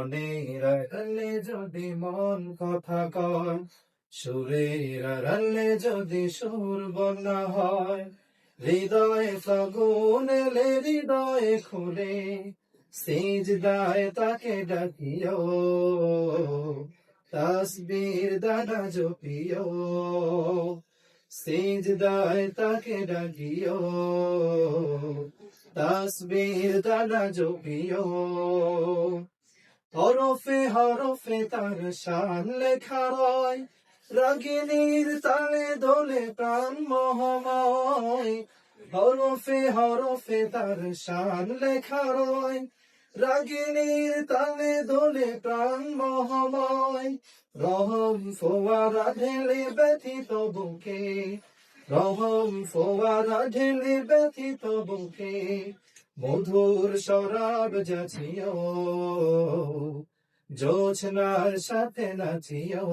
মনের আড়ালে যদি মন কথা কয়, সুরের আড়ালে যদি সুর বন্যা হয়, হৃদয়ে ফাগুন এলে হৃদয়ে খুলে, সিজদায় তাকে ডাকিও, তাসবির দানা জপিও, সিজদায় তাকে ডাকিও, তাসবির দানা জপিও। হরফে হরফে তার শান লেখা রয়, রাগিনীর তালে দোলে প্রাণ মোহময়। হরফে হরফে তার শান লেখা রয়, রাগিনীর তালে দোলে প্রাণ মোহময়। রহম ফোয়ারা ঢেলে ব্যথিত বুকে, রহম ফোয়ারা ঢেলে ব্যথিত বুকে, মধুর শরাব যাচিও, জোছনার সাথে নাচিও,